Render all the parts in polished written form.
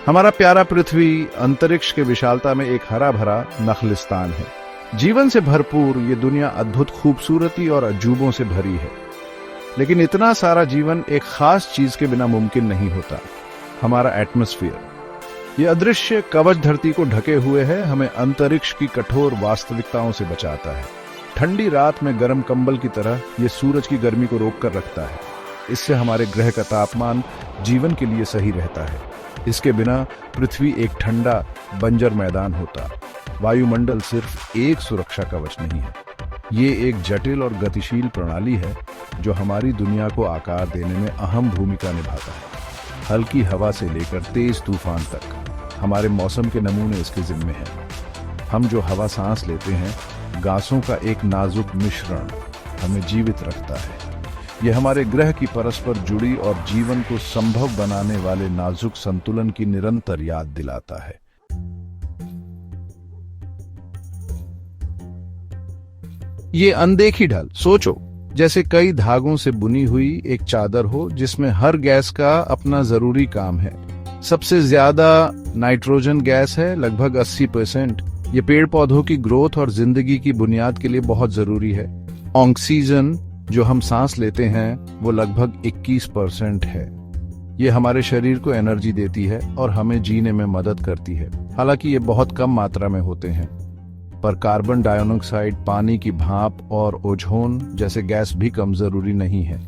हमारा प्यारा पृथ्वी अंतरिक्ष के विशालता में एक हरा भरा नखलिस्तान है। जीवन से भरपूर ये दुनिया अद्भुत खूबसूरती और अजूबों से भरी है। लेकिन इतना सारा जीवन एक खास चीज के बिना मुमकिन नहीं होता, हमारा एटमॉस्फेयर। ये अदृश्य कवच धरती को ढके हुए है, हमें अंतरिक्ष की कठोर वास्तविकताओं से बचाता है। ठंडी रात में गर्म कंबल की तरह ये सूरज की गर्मी को रोक कर रखता है। इससे हमारे ग्रह का तापमान जीवन के लिए सही रहता है। इसके बिना पृथ्वी एक ठंडा बंजर मैदान होता। वायुमंडल सिर्फ एक सुरक्षा कवच नहीं है, ये एक जटिल और गतिशील प्रणाली है जो हमारी दुनिया को आकार देने में अहम भूमिका निभाता है। हल्की हवा से लेकर तेज तूफान तक हमारे मौसम के नमूने इसके जिम्मे हैं। हम जो हवा सांस लेते हैं, गासों का एक नाजुक मिश्रण हमें जीवित रखता है। यह हमारे ग्रह की परस्पर जुड़ी और जीवन को संभव बनाने वाले नाजुक संतुलन की निरंतर याद दिलाता है। ये अनदेखी ढल, सोचो जैसे कई धागों से बुनी हुई एक चादर हो जिसमें हर गैस का अपना जरूरी काम है। सबसे ज्यादा नाइट्रोजन गैस है, लगभग 80%। ये पेड़ पौधों की ग्रोथ और जिंदगी की बुनियाद के लिए बहुत जरूरी है। ऑक्सीजन जो हम सांस लेते हैं वो लगभग 21% है। ये हमारे शरीर को एनर्जी देती है और हमें जीने में मदद करती है। हालांकि ये बहुत कम मात्रा में होते हैं, पर कार्बन डाइऑक्साइड, पानी की भाप और ओजोन जैसे गैस भी कम जरूरी नहीं है।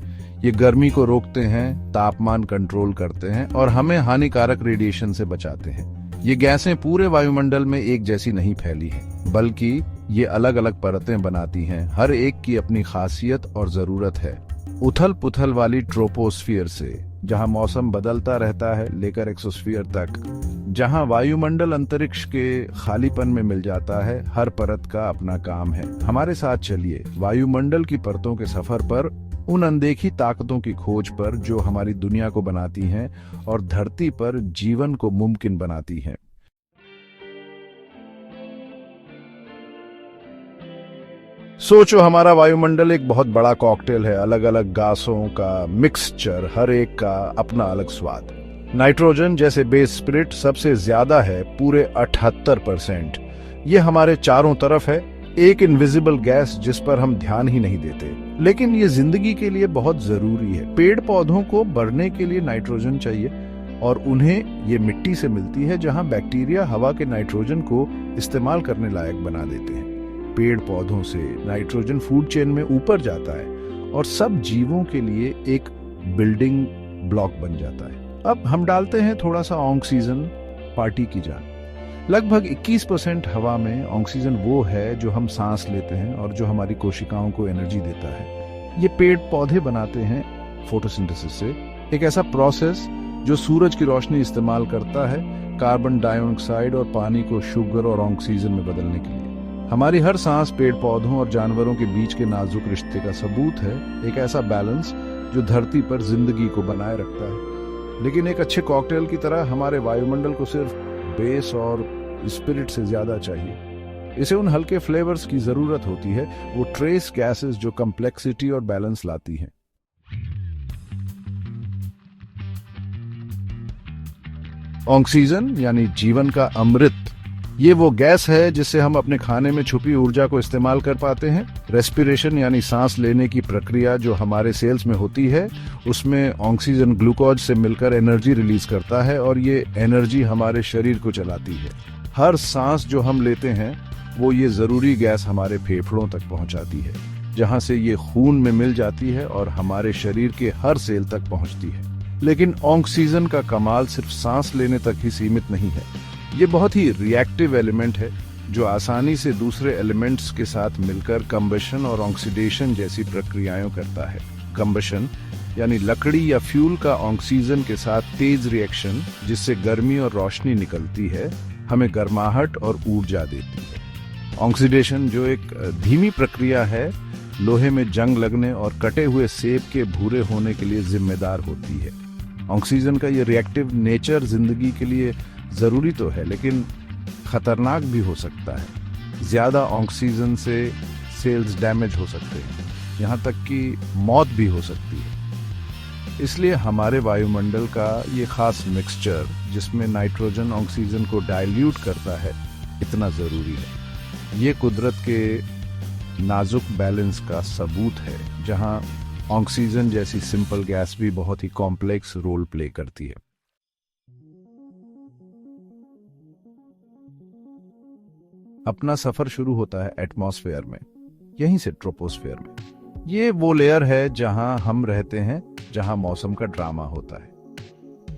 ये गर्मी को रोकते हैं, तापमान कंट्रोल करते हैं और हमें हानिकारक रेडिएशन से बचाते हैं। ये गैसें पूरे वायुमंडल में एक जैसी नहीं फैली हैं, बल्कि ये अलग अलग परतें बनाती हैं। हर एक की अपनी खासियत और जरूरत है। उथल पुथल वाली ट्रोपोस्फियर से, जहां मौसम बदलता रहता है, लेकर एक्सोस्फियर तक, जहां वायुमंडल अंतरिक्ष के खालीपन में मिल जाता है, हर परत का अपना काम है। हमारे साथ चलिए वायुमंडल की परतों के सफर पर, उन अनदेखी ताकतों की खोज पर जो हमारी दुनिया को बनाती हैं और धरती पर जीवन को मुमकिन बनाती हैं। सोचो, हमारा वायुमंडल एक बहुत बड़ा कॉकटेल है, अलग अलग गासों का मिक्सचर, हर एक का अपना अलग स्वाद। नाइट्रोजन जैसे बेस स्पिरिट सबसे ज्यादा है, पूरे 78%। ये हमारे चारों तरफ है, एक इनविजिबल गैस जिस पर हम ध्यान ही नहीं देते, लेकिन ये जिंदगी के लिए बहुत जरूरी है। पेड़ पौधों को बढ़ने के लिए नाइट्रोजन चाहिए और उन्हें ये मिट्टी से मिलती है, जहां बैक्टीरिया हवा के नाइट्रोजन को इस्तेमाल करने लायक बना देते हैं। पेड़ पौधों से नाइट्रोजन फूड चेन में ऊपर जाता है और सब जीवों के लिए एक बिल्डिंग ब्लॉक बन जाता है। अब हम डालते हैं थोड़ा सा ऑक्सीजन, पार्टी की जान। लगभग 21% हवा में ऑक्सीजन वो है जो हम सांस लेते हैं और जो हमारी कोशिकाओं को एनर्जी देता है। ये पेड़ पौधे बनाते हैं फोटोसिंथेसिस से, एक ऐसा प्रोसेस जो सूरज की रोशनी इस्तेमाल करता है कार्बन डाइऑक्साइड और पानी को शुगर और ऑक्सीजन में बदलने के लिए। हमारी हर सांस पेड़ पौधों और जानवरों के बीच के नाजुक रिश्ते का सबूत है, एक ऐसा बैलेंस जो धरती पर जिंदगी को बनाए रखता है। लेकिन एक अच्छे कॉकटेल की तरह हमारे वायुमंडल को सिर्फ बेस और स्पिरिट से ज्यादा चाहिए। इसे उन हल्के फ्लेवर्स की जरूरत होती है, वो ट्रेस गैसेस जो कॉम्प्लेक्सिटी और बैलेंस लाती हैं। ऑक्सीजन यानी जीवन का अमृत, ये वो गैस है जिससे हम अपने खाने में छुपी ऊर्जा को इस्तेमाल कर पाते हैं। रेस्पिरेशन यानी सांस लेने की प्रक्रिया जो हमारे सेल्स में होती है, उसमें ऑक्सीजन ग्लूकोज से मिलकर एनर्जी रिलीज करता है और ये एनर्जी हमारे शरीर को चलाती है। हर सांस जो हम लेते हैं वो ये जरूरी गैस हमारे फेफड़ों तक पहुंचाती है, जहां से ये खून में मिल जाती है और हमारे शरीर के हर सेल तक पहुंचती है। लेकिन ऑक्सीजन का कमाल सिर्फ सांस लेने तक ही सीमित नहीं है। ये बहुत ही रिएक्टिव एलिमेंट है जो आसानी से दूसरे एलिमेंट्स के साथ मिलकर कंबशन और ऑक्सीडेशन जैसी प्रक्रियाएं करता है। कंबशन यानी लकड़ी या फ्यूल का ऑक्सीजन के साथ तेज रिएक्शन, जिससे गर्मी और रोशनी निकलती है, हमें गर्माहट और ऊर्जा देती है। ऑक्सीडेशन जो एक धीमी प्रक्रिया है, लोहे में जंग लगने और कटे हुए सेब के भूरे होने के लिए जिम्मेदार होती है। ऑक्सीजन का ये रिएक्टिव नेचर जिंदगी के लिए जरूरी तो है, लेकिन खतरनाक भी हो सकता है। ज्यादा ऑक्सीजन से सेल्स डैमेज हो सकते हैं, यहाँ तक कि मौत भी हो सकती है। इसलिए हमारे वायुमंडल का ये खास मिक्सचर जिसमें नाइट्रोजन ऑक्सीजन को डाइल्यूट करता है इतना जरूरी है। ये कुदरत के नाजुक बैलेंस का सबूत है, जहां ऑक्सीजन जैसी सिंपल गैस भी बहुत ही कॉम्प्लेक्स रोल प्ले करती है। अपना सफर शुरू होता है एटमॉस्फेयर में, यहीं से ट्रोपोस्फेयर में। ये वो लेयर है जहां हम रहते हैं, जहां मौसम का ड्रामा होता है।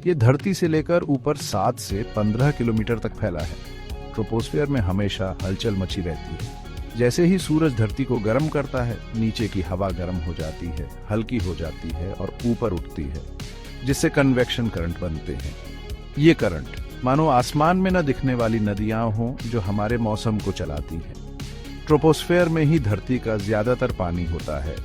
ये धरती से लेकर ऊपर 7 से 15 किलोमीटर तक फैला है। ट्रोपोस्फेयर में हमेशा हलचल मची रहती है। जैसे ही सूरज धरती को गर्म करता है, नीचे की हवा गर्म हो जाती है, हल्की हो जाती है और ऊपर उठती है, जिससे कन्वेक्शन करंट बनते हैं। ये करंट मानो आसमान में न दिखने वाली नदियां हों जो हमारे मौसम को चलाती हैं। ट्रोपोस्फेयर में ही धरती का ज्यादातर पानी होता है,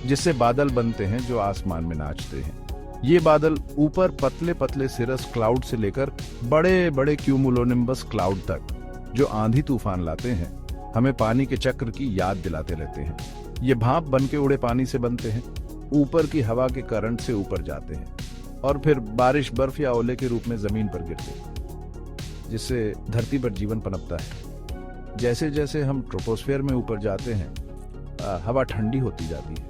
जिससे बादल बनते हैं जो आसमान में नाचते हैं। ये बादल ऊपर पतले पतले सिरस क्लाउड से लेकर बड़े बड़े क्यूमुलोनिम्बस क्लाउड तक, जो आंधी तूफान लाते हैं, हमें पानी के चक्र की याद दिलाते रहते हैं। ये भाप बन के उड़े पानी से बनते हैं, ऊपर की हवा के करंट से ऊपर जाते हैं और फिर बारिश, बर्फ या ओले के रूप में जमीन पर गिरते हैं, जिससे धरती पर जीवन पनपता है। जैसे जैसे हम ट्रोपोस्फेयर में ऊपर जाते हैं, हवा ठंडी होती जाती है।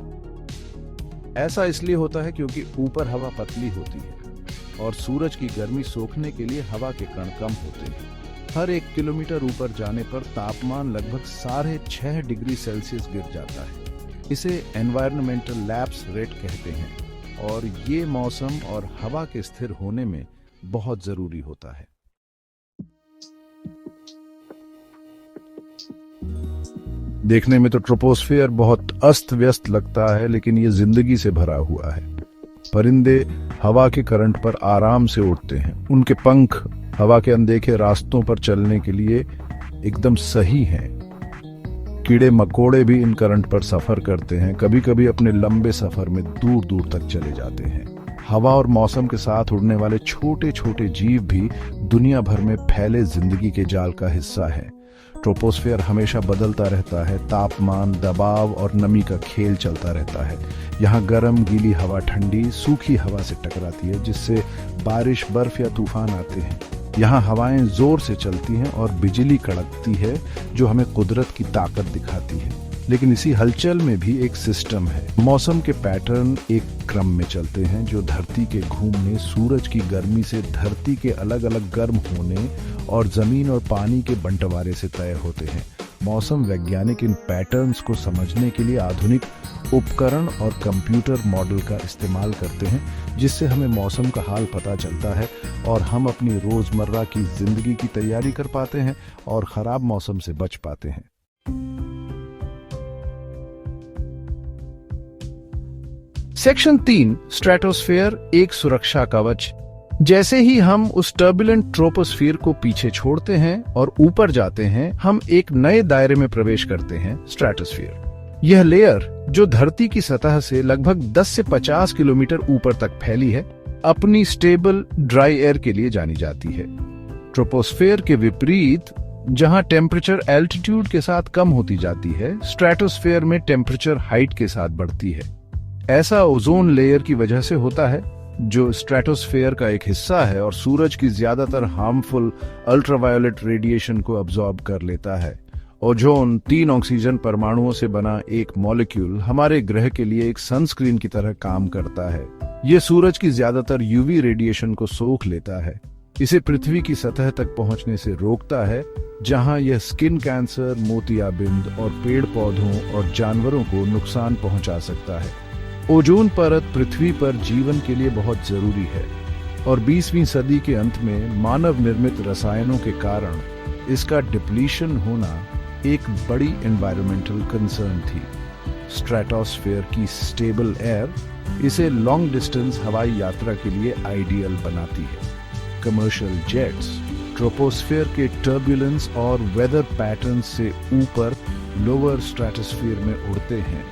ऐसा इसलिए होता है क्योंकि ऊपर हवा पतली होती है और सूरज की गर्मी सोखने के लिए हवा के कण कम होते हैं। हर 1 किलोमीटर ऊपर जाने पर तापमान लगभग 6.5 डिग्री सेल्सियस गिर जाता है। इसे एनवायरमेंटल लैप्स रेट कहते हैं और ये मौसम और हवा के स्थिर होने में बहुत जरूरी होता है। देखने में तो ट्रोपोस्फेयर बहुत अस्त व्यस्त लगता है, लेकिन ये जिंदगी से भरा हुआ है। परिंदे हवा के करंट पर आराम से उड़ते हैं। उनके पंख हवा के अनदेखे रास्तों पर चलने के लिए एकदम सही हैं। कीड़े मकोड़े भी इन करंट पर सफर करते हैं, कभी कभी अपने लंबे सफर में दूर दूर तक चले जाते हैं। हवा और मौसम के साथ उड़ने वाले छोटे छोटे जीव भी दुनिया भर में फैले जिंदगी के जाल का हिस्सा है। ट्रोपोस्फेयर हमेशा बदलता रहता है। तापमान, दबाव और नमी का खेल चलता रहता है। यहाँ गर्म गीली हवा ठंडी सूखी हवा से टकराती है, जिससे बारिश, बर्फ या तूफान आते हैं। यहाँ हवाएं जोर से चलती हैं और बिजली कड़कती है, जो हमें कुदरत की ताकत दिखाती है। लेकिन इसी हलचल में भी एक सिस्टम है। मौसम के पैटर्न एक क्रम में चलते हैं, जो धरती के घूमने, सूरज की गर्मी से धरती के अलग अलग गर्म होने और जमीन और पानी के बंटवारे से तय होते हैं। मौसम वैज्ञानिक इन पैटर्न्स को समझने के लिए आधुनिक उपकरण और कंप्यूटर मॉडल का इस्तेमाल करते हैं, जिससे हमें मौसम का हाल पता चलता है और हम अपनी रोजमर्रा की जिंदगी की तैयारी कर पाते हैं और खराब मौसम से बच पाते हैं। सेक्शन 3, स्ट्रेटोस्फेयर एक सुरक्षा कवच। जैसे ही हम उस टर्बुलेंट ट्रोपोस्फियर को पीछे छोड़ते हैं और ऊपर जाते हैं, हम एक नए दायरे में प्रवेश करते हैं, स्ट्रेटोस्फियर। यह लेयर, जो धरती की सतह से लगभग 10 से 50 किलोमीटर ऊपर तक फैली है, अपनी स्टेबल ड्राई एयर के लिए जानी जाती है। ट्रोपोस्फियर के विपरीत, जहां टेम्परेचर एल्टीट्यूड के साथ कम होती जाती है, स्ट्रेटोस्फियर में टेम्परेचर हाइट के साथ बढ़ती है। ऐसा ओजोन लेयर की वजह से होता है, जो स्ट्रेटोस्फेयर का एक हिस्सा है और सूरज की ज्यादातर हार्मफुल अल्ट्रावायोलेट रेडिएशन को अब्सॉर्ब कर लेता है। ओजोन 3 ऑक्सीजन परमाणुओं से बना एक मॉलिक्यूल हमारे ग्रह के लिए एक सनस्क्रीन की तरह काम करता है। ये सूरज की ज्यादातर यूवी रेडिएशन को सोख लेता है, इसे पृथ्वी की सतह तक पहुंचने से रोकता है, जहां यह स्किन कैंसर, मोतियाबिंद और पेड़ पौधों और जानवरों को नुकसान पहुंचा सकता है। ओजोन परत पृथ्वी पर जीवन के लिए बहुत जरूरी है और 20वीं सदी के अंत में मानव निर्मित रसायनों के कारण इसका डिप्लीशन होना एक बड़ी एनवायरमेंटल कंसर्न थी। स्ट्रेटोस्फेयर की स्टेबल एयर इसे लॉन्ग डिस्टेंस हवाई यात्रा के लिए आइडियल बनाती है। कमर्शियल जेट्स ट्रोपोस्फेयर के टर्बुलेंस और वेदर पैटर्न से ऊपर लोअर स्ट्रेटोस्फेयर में उड़ते हैं,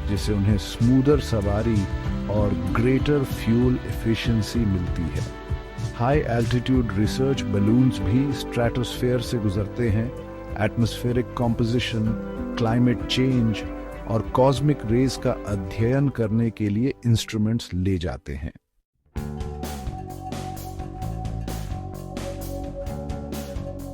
जिससे उन्हें स्मूदर सवारी और ग्रेटर फ्यूल एफिशिएंसी मिलती है। हाई एल्टीट्यूड रिसर्च बलून्स भी स्ट्रेटोस्फेयर से गुजरते हैं। एटमॉस्फेरिक कॉम्पोजिशन, क्लाइमेट चेंज और कॉस्मिक रेज का अध्ययन करने के लिए इंस्ट्रूमेंट्स ले जाते हैं।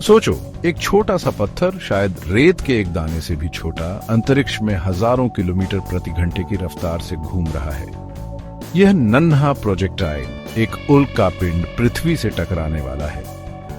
सोचो, एक छोटा सा पत्थर, शायद रेत के एक दाने से भी छोटा, अंतरिक्ष में हजारों किलोमीटर प्रति घंटे की रफ्तार से घूम रहा है। यह नन्हा प्रोजेक्टाइल एक उल्कापिंड पृथ्वी से टकराने वाला है।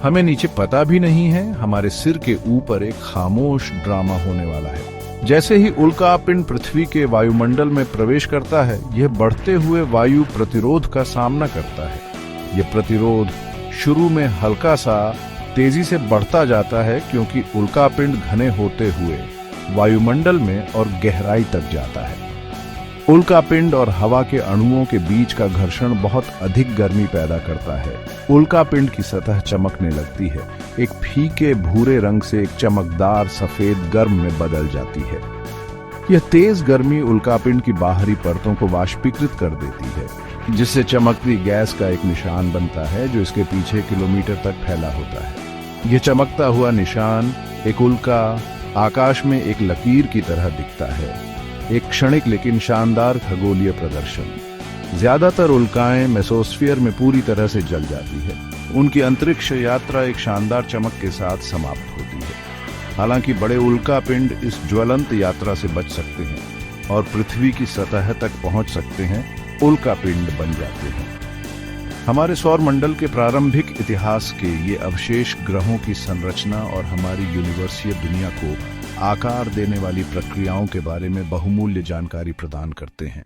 हमें नीचे पता भी नहीं है, हमारे सिर के ऊपर एक खामोश ड्रामा होने वाला है। जैसे ही उल्कापिंड पृथ्वी के वायुमंडल में प्रवेश करता है, यह बढ़ते हुए वायु प्रतिरोध का सामना करता है। यह प्रतिरोध शुरू में हल्का सा तेजी से बढ़ता जाता है, क्योंकि उल्कापिंड घने होते हुए वायुमंडल में और गहराई तक जाता है। उल्कापिंड और हवा के अणुओं के बीच का घर्षण बहुत अधिक गर्मी पैदा करता है। उल्कापिंड की सतह चमकने लगती है, एक फीके भूरे रंग से एक चमकदार सफेद गर्म में बदल जाती है। यह तेज गर्मी उल्कापिंड की बाहरी परतों को वाष्पीकृत कर देती है, जिससे चमकती गैस का एक निशान बनता है जो इसके पीछे किलोमीटर तक फैला होता है। यह चमकता हुआ निशान, एक उल्का, आकाश में एक लकीर की तरह दिखता है, एक क्षणिक लेकिन शानदार खगोलीय प्रदर्शन। ज्यादातर उल्काएं मेसोस्फीयर में पूरी तरह से जल जाती है। उनकी अंतरिक्ष यात्रा एक शानदार चमक के साथ समाप्त होती है। हालांकि बड़े उल्कापिंड इस ज्वलंत यात्रा से बच सकते हैं और पृथ्वी की सतह तक पहुंच सकते हैं, उल्कापिंड बन जाते हैं। हमारे सौर मंडल के प्रारंभिक इतिहास के ये अवशेष ग्रहों की संरचना और हमारी यूनिवर्सीय दुनिया को आकार देने वाली प्रक्रियाओं के बारे में बहुमूल्य जानकारी प्रदान करते हैं।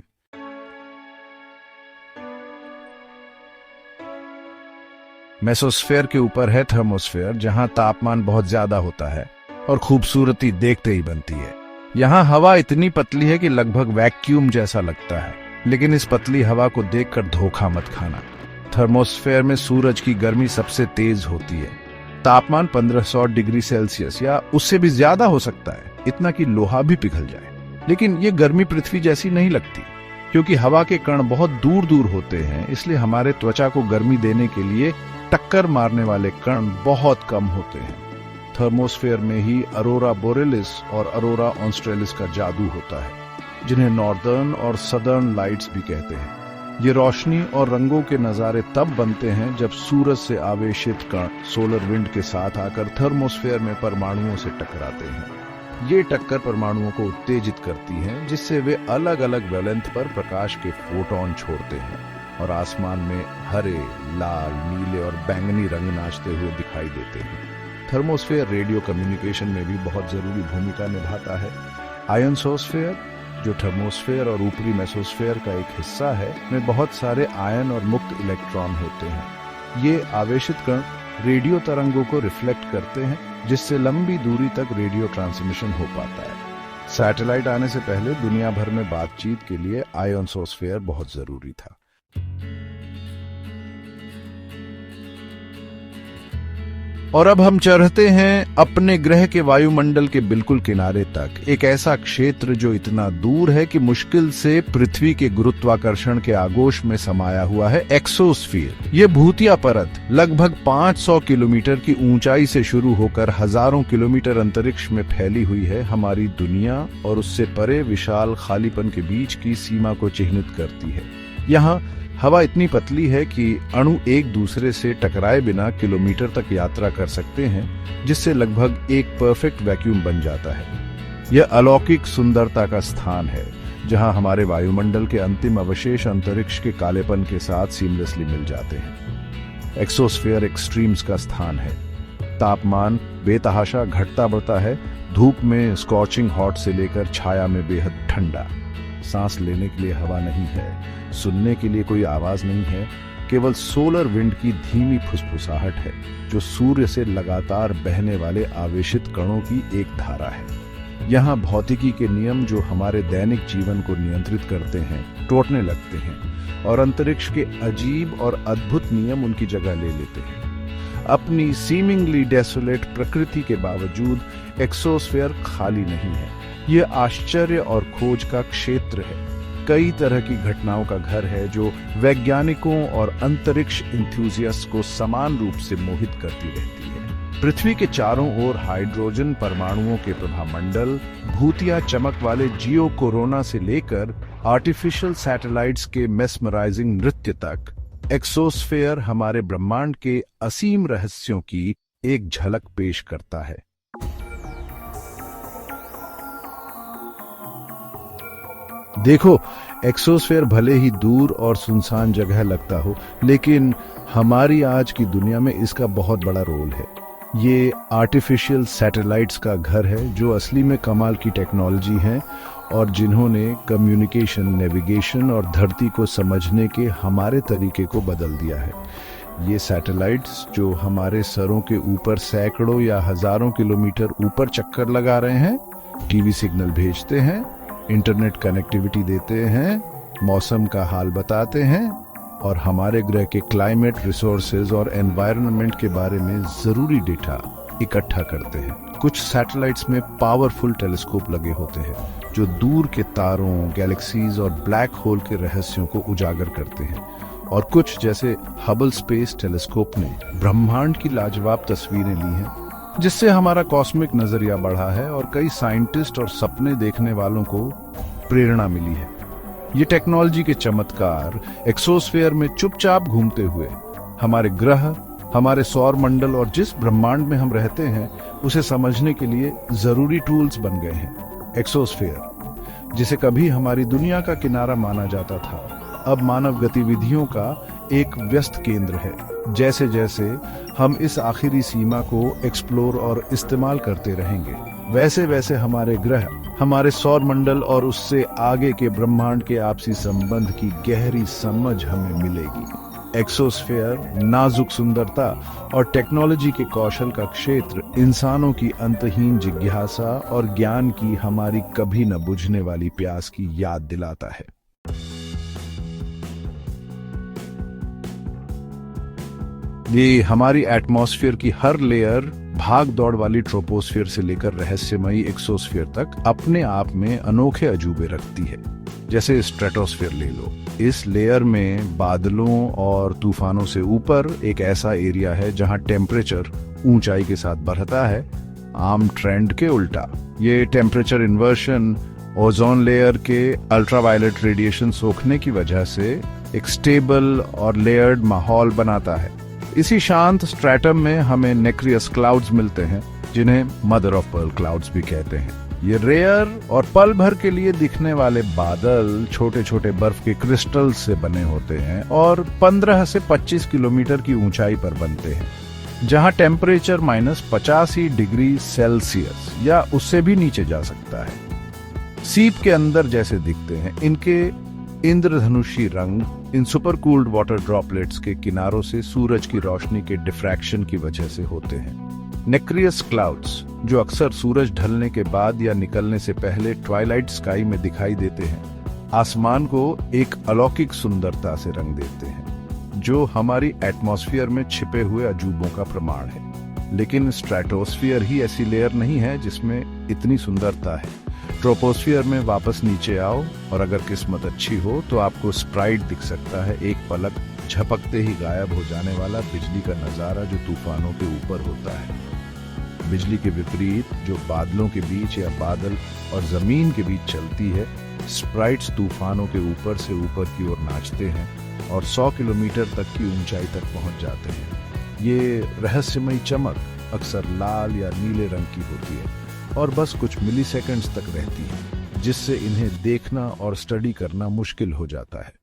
मेसोस्फेयर के ऊपर है थर्मोस्फेयर, जहां तापमान बहुत ज्यादा होता है और खूबसूरती देखते ही बनती है। यहाँ हवा इतनी पतली है कि लगभग वैक्यूम जैसा लगता है, लेकिन इस पतली हवा को देखकर धोखा मत खाना। थर्मोस्फेयर में सूरज की गर्मी सबसे तेज होती है। तापमान 1500 डिग्री सेल्सियस या उससे भी ज्यादा हो सकता है, इतना कि लोहा भी पिघल जाए। लेकिन ये गर्मी पृथ्वी जैसी नहीं लगती, क्योंकि हवा के कण बहुत दूर दूर होते हैं, इसलिए हमारे त्वचा को गर्मी देने के लिए टक्कर मारने वाले कण बहुत कम होते हैं। थर्मोस्फेयर में ही अरोरा बोरेलिस और अरोरा ऑस्ट्रेलिस का जादू होता है, जिन्हें नॉर्दर्न और सदर्न लाइट्स भी कहते हैं। ये रोशनी और रंगों के नजारे तब बनते हैं जब सूरज से आवेशित कण सोलर विंड के साथ आकर थर्मोस्फेयर में परमाणुओं से टकराते हैं। ये टक्कर परमाणुओं को उत्तेजित करती है, जिससे वे अलग अलग वेवलेंथ पर प्रकाश के फोटॉन छोड़ते हैं और आसमान में हरे, लाल, नीले और बैंगनी रंग नाचते हुए दिखाई देते हैं। थर्मोस्फेयर रेडियो कम्युनिकेशन में भी बहुत जरूरी भूमिका निभाता है। आयनसोस्फेयर, जो थर्मोस्फेयर और ऊपरी मेसोस्फेयर का एक हिस्सा है, में बहुत सारे आयन और मुक्त इलेक्ट्रॉन होते हैं। ये आवेशित कण रेडियो तरंगों को रिफ्लेक्ट करते हैं, जिससे लंबी दूरी तक रेडियो ट्रांसमिशन हो पाता है। सैटेलाइट आने से पहले दुनिया भर में बातचीत के लिए आयनसोस्फेयर बहुत जरूरी था। और अब हम चढ़ते हैं अपने ग्रह के वायुमंडल के बिल्कुल किनारे तक, एक ऐसा क्षेत्र जो इतना दूर है कि मुश्किल से पृथ्वी के गुरुत्वाकर्षण के आगोश में समाया हुआ है, एक्सोस्फीयर। ये भूतिया परत लगभग 500 किलोमीटर की ऊंचाई से शुरू होकर हजारों किलोमीटर अंतरिक्ष में फैली हुई है, हमारी दुनिया और उससे परे विशाल खालीपन के बीच की सीमा को चिह्नित करती है। यहाँ हवा इतनी पतली है कि अणु एक दूसरे से टकराए बिना किलोमीटर तक यात्रा कर सकते हैं, जिससे लगभग एक परफेक्ट वैक्यूम बन जाता है। यह अलौकिक सुंदरता का स्थान है, जहां हमारे वायुमंडल के अंतिम अवशेष अंतरिक्ष के कालेपन के साथ सीमलेसली मिल जाते हैं। एक्सोस्फीयर एक्सट्रीम्स का स्थान है। तापमान बेतहाशा घटता बढ़ता है, धूप में स्कॉचिंग हॉट से लेकर छाया में बेहद ठंडा। सांस लेने के लिए हवा नहीं है, सुनने के लिए कोई आवाज नहीं है, केवल सोलर विंड की धीमी फुसफुसाहट है, जो सूर्य से लगातार बहने वाले आवेशित कणों की एक धारा है। यहाँ भौतिकी के नियम जो हमारे दैनिक जीवन को नियंत्रित करते हैं, टूटने लगते हैं और अंतरिक्ष के अजीब और अद्भुत नियम उनकी जगह ले लेते हैं। अपनी सीमिंगली डेसोलेट प्रकृति के बावजूद एक्सोस्फीयर खाली नहीं है। ये आश्चर्य और खोज का क्षेत्र है, कई तरह की घटनाओं का घर है, जो वैज्ञानिकों और अंतरिक्ष इंथुजियास्ट को समान रूप से मोहित करती रहती है। पृथ्वी के चारों ओर हाइड्रोजन परमाणुओं के प्रभामंडल, भूतिया चमक वाले जियो कोरोना से लेकर आर्टिफिशियल सैटेलाइट्स के मेस्मराइजिंग नृत्य तक, एक्सोस्फेयर हमारे ब्रह्मांड के असीम रहस्यों की एक झलक पेश करता है। देखो, एक्सोस्फेयर भले ही दूर और सुनसान जगह लगता हो, लेकिन हमारी आज की दुनिया में इसका बहुत बड़ा रोल है। ये आर्टिफिशियल सैटेलाइट्स का घर है जो असली में कमाल की टेक्नोलॉजी है और जिन्होंने कम्युनिकेशन, नेविगेशन और धरती को समझने के हमारे तरीके को बदल दिया है। ये सैटेलाइट्स जो हमारे सरों के ऊपर सैकड़ों या हजारों किलोमीटर ऊपर चक्कर लगा रहे हैं, टीवी सिग्नल भेजते हैं, इंटरनेट कनेक्टिविटी देते हैं, मौसम का हाल बताते हैं और हमारे ग्रह के क्लाइमेट, रिसोर्सेज और एनवायरनमेंट के बारे में जरूरी डेटा इकट्ठा करते हैं। कुछ सैटेलाइट्स में पावरफुल टेलीस्कोप लगे होते हैं जो दूर के तारों, गैलेक्सीज और ब्लैक होल के रहस्यों को उजागर करते हैं, और कुछ जैसे हबल स्पेस टेलीस्कोप ने ब्रह्मांड की लाजवाब तस्वीरें ली हैं, जिससे हमारा कॉस्मिक नजरिया बढ़ा है और कई साइंटिस्ट और सपने देखने वालों को प्रेरणा मिली है। ये टेक्नोलॉजी के चमत्कार एक्सोस्फेयर में चुपचाप घूमते हुए हमारे ग्रह, हमारे सौर मंडल और जिस ब्रह्मांड में हम रहते हैं उसे समझने के लिए जरूरी टूल्स बन गए हैं। एक्सोस्फेयर, जिसे कभी हमारी दुनिया का किनारा माना जाता था, अब मानव गतिविधियों का एक व्यस्त केंद्र है। जैसे जैसे हम इस आखिरी सीमा को एक्सप्लोर और इस्तेमाल करते रहेंगे, वैसे वैसे हमारे ग्रह, हमारे सौर मंडल और उससे आगे के ब्रह्मांड के आपसी संबंध की गहरी समझ हमें मिलेगी। एक्सोस्फेयर नाजुक सुंदरता और टेक्नोलॉजी के कौशल का क्षेत्र इंसानों की अंतहीन जिज्ञासा और ज्ञान की हमारी कभी न बुझने वाली प्यास की याद दिलाता है। ये हमारी एटमॉस्फेयर की हर लेयर, भाग दौड़ वाली ट्रोपोस्फेयर से लेकर रहस्यमयी एक्सोस्फेयर तक अपने आप में अनोखे अजूबे रखती है। जैसे स्ट्रेटोस्फेयर ले लो, इस लेयर में बादलों और तूफानों से ऊपर एक ऐसा एरिया है जहां टेम्परेचर ऊंचाई के साथ बढ़ता है, आम ट्रेंड के उल्टा। ये टेम्परेचर इन्वर्शन ओजोन लेयर के अल्ट्रावायलेट रेडिएशन सोखने की वजह से एक स्टेबल और लेयर्ड माहौल बनाता है। इसी शांत स्ट्रैटम में हमें नेक्रियस क्लाउड्स मिलते हैं, जिन्हें मदर ऑफ पर्ल क्लाउड्स भी कहते हैं। ये रेयर और पल भर के लिए दिखने वाले बादल छोटे छोटे बर्फ के क्रिस्टल से बने होते हैं और 15 से 25 किलोमीटर की ऊंचाई पर बनते हैं, जहां टेम्परेचर -85 डिग्री सेल्सियस या उससे भी नीचे जा सकता है। सीप के अंदर जैसे दिखते हैं, इनके इंद्रधनुषी रंग इन सुपर कूल्ड वाटर ड्रॉपलेट्स के किनारों से सूरज की रोशनी के डिफ्रैक्शन की वजह से होते हैं। नेक्रियस क्लाउड्स, जो अक्सर सूरज ढलने के बाद या निकलने से पहले ट्वाइलाइट स्काई में दिखाई देते हैं, आसमान को एक अलौकिक सुंदरता से रंग देते हैं, जो हमारी एटमॉस्फेयर में छिपे हुए अजूबों का प्रमाण है। लेकिन स्ट्रेटोस्फियर ही ऐसी लेयर नहीं है जिसमें इतनी सुंदरता है। ट्रोपोस्फियर में वापस नीचे आओ और अगर किस्मत अच्छी हो तो आपको स्प्राइट दिख सकता है, एक पलक झपकते ही गायब हो जाने वाला बिजली का नजारा जो तूफानों के ऊपर होता है। बिजली के विपरीत जो बादलों के बीच या बादल और जमीन के बीच चलती है, स्प्राइट्स तूफानों के ऊपर से ऊपर की ओर नाचते हैं और 100 किलोमीटर तक की ऊंचाई तक पहुंच जाते हैं। ये रहस्यमयी चमक अक्सर लाल या नीले रंग की होती है और बस कुछ मिलीसेकंड्स तक रहती है, जिससे इन्हें देखना और स्टडी करना मुश्किल हो जाता है।